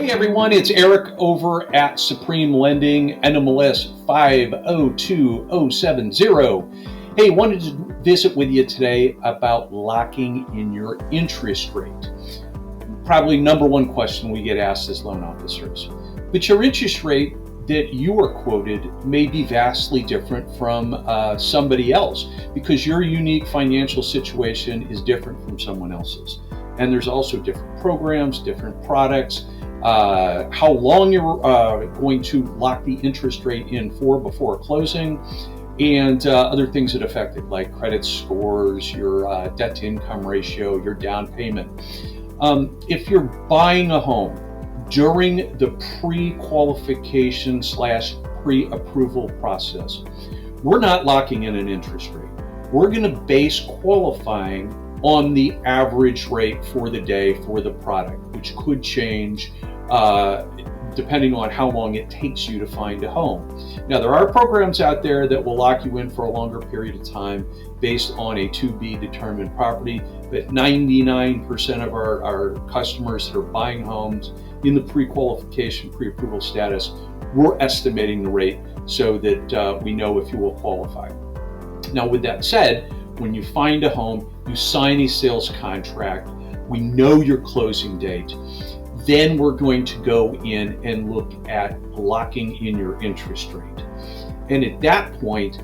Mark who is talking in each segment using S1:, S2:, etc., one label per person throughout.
S1: Hey everyone, it's Eric over at Supreme Lending, NMLS 502070. Hey, wanted to visit with you today about locking in your interest rate. Probably number one question we get asked as loan officers. But your interest rate that you are quoted may be vastly different from somebody else because your unique financial situation is different from someone else's. And there's also different programs, different products, how long you're going to lock the interest rate in for before closing, and other things that affect it, like credit scores, your debt to income ratio, your down payment. If you're buying a home during the pre-qualification / pre-approval process, we're not locking in an interest rate. We're going to base qualifying on the average rate for the day for the product, which could change depending on how long it takes you to find a home. Now, there are programs out there that will lock you in for a longer period of time based on a to-be determined property, but 99% of our customers that are buying homes in the pre-qualification, pre-approval status, we're estimating the rate so that we know if you will qualify. Now, with that said, when you find a home, you sign a sales contract, we know your closing date, then we're going to go in and look at locking in your interest rate. And at that point,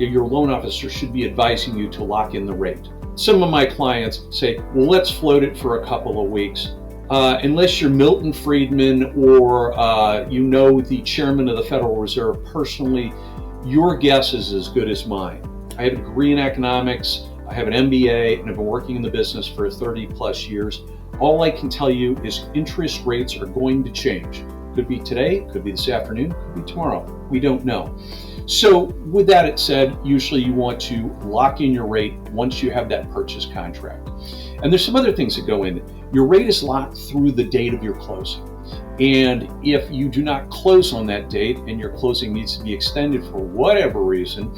S1: your loan officer should be advising you to lock in the rate. Some of my clients say, well, let's float it for a couple of weeks. Unless you're Milton Friedman or you know the chairman of the Federal Reserve personally, your guess is as good as mine. I have a degree in economics, I have an MBA, and I've been working in the business for 30 plus years. All I can tell you is interest rates are going to change. Could be today, could be this afternoon, could be tomorrow. We don't know. So with that said, usually you want to lock in your rate once you have that purchase contract. And there's some other things that go in. Your rate is locked through the date of your closing. And if you do not close on that date and your closing needs to be extended for whatever reason,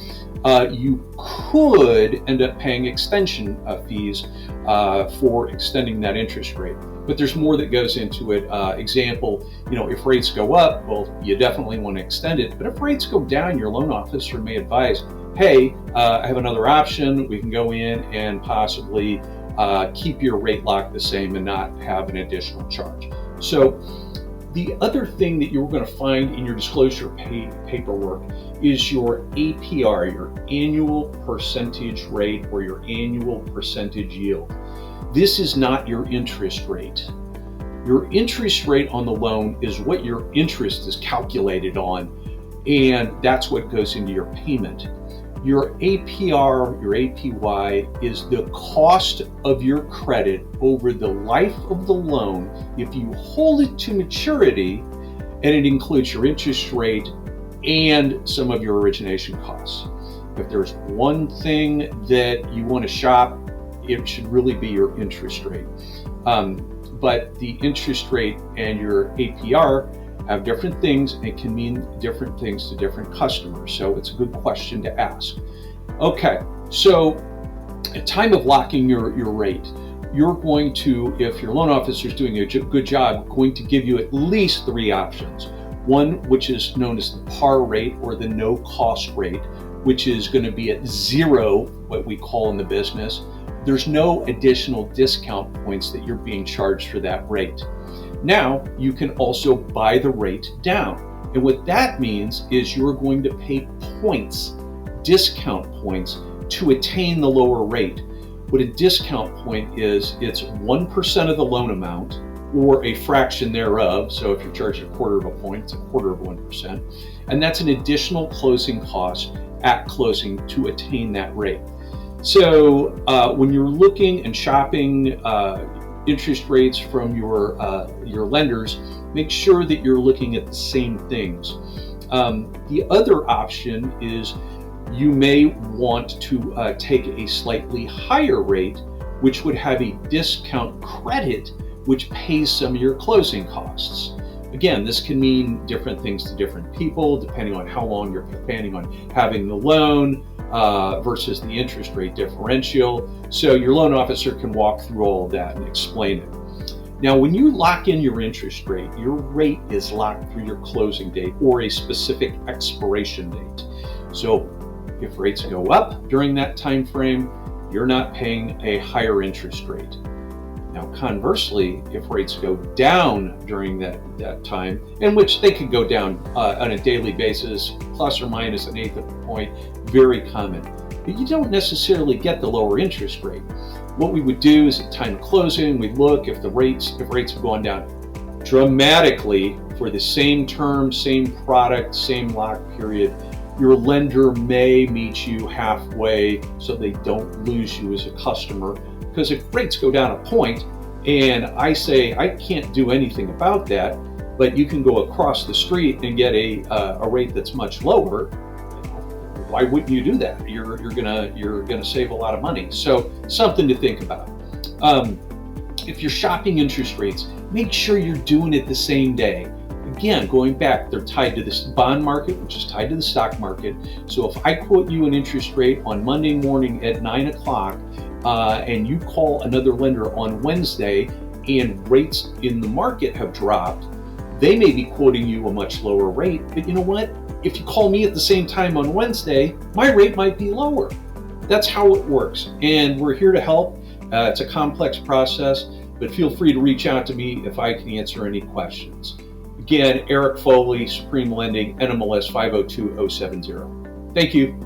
S1: you could end up paying extension fees for extending that interest rate. But there's more that goes into it. Example, if rates go up, well, you definitely want to extend it. But if rates go down, your loan officer may advise, hey, I have another option. We can go in and possibly keep your rate lock the same and not have an additional charge. So the other thing that you're going to find in your disclosure paperwork is your APR, your annual percentage rate, or your annual percentage yield. This is not your interest rate. Your interest rate on the loan is what your interest is calculated on, and that's what goes into your payment. Your APR, your APY, is the cost of your credit over the life of the loan if you hold it to maturity, and it includes your interest rate and some of your origination costs. If there's one thing that you want to shop, it should really be your interest rate. But the interest rate and your APR have different things and can mean different things to different customers. So it's a good question to ask. Okay, so at time of locking your rate, you're going to, if your loan officer is doing a good job, going to give you at least 3 options. One, which is known as the par rate or the no cost rate, which is going to be at 0, what we call in the business. There's no additional discount points that you're being charged for that rate. Now, you can also buy the rate down. And what that means is you're going to pay points, discount points, to attain the lower rate. What a discount point is, it's 1% of the loan amount or a fraction thereof. So if you're charged a quarter of a point, it's a quarter of 1%. And that's an additional closing cost at closing to attain that rate. So when you're looking and shopping interest rates from your lenders, make sure that you're looking at the same things. The other option is you may want to take a slightly higher rate, which would have a discount credit, which pays some of your closing costs. Again, this can mean different things to different people, depending on how long you're planning on having the loan versus the interest rate differential. So your loan officer can walk through all of that and explain it. Now, when you lock in your interest rate, your rate is locked through your closing date or a specific expiration date. So if rates go up during that time frame, you're not paying a higher interest rate. Now, conversely, if rates go down during that time, in which they can go down on a daily basis, plus or minus an eighth of a point, very common. But you don't necessarily get the lower interest rate. What we would do is at time of closing, we look if rates have gone down dramatically for the same term, same product, same lock period. Your lender may meet you halfway so they don't lose you as a customer. Because if rates go down a point and I say I can't do anything about that, but you can go across the street and get a rate that's much lower, why wouldn't you do that? You're gonna save a lot of money. So something to think about. If you're shopping interest rates, make sure you're doing it the same day. Again, going back, they're tied to this bond market, which is tied to the stock market. So if I quote you an interest rate on Monday morning at 9 o'clock, and you call another lender on Wednesday and rates in the market have dropped, they may be quoting you a much lower rate. But you know what? If you call me at the same time on Wednesday, my rate might be lower. That's how it works. And we're here to help. It's a complex process, but feel free to reach out to me if I can answer any questions. Again, Eric Foley, Supreme Lending, NMLS 502070. Thank you.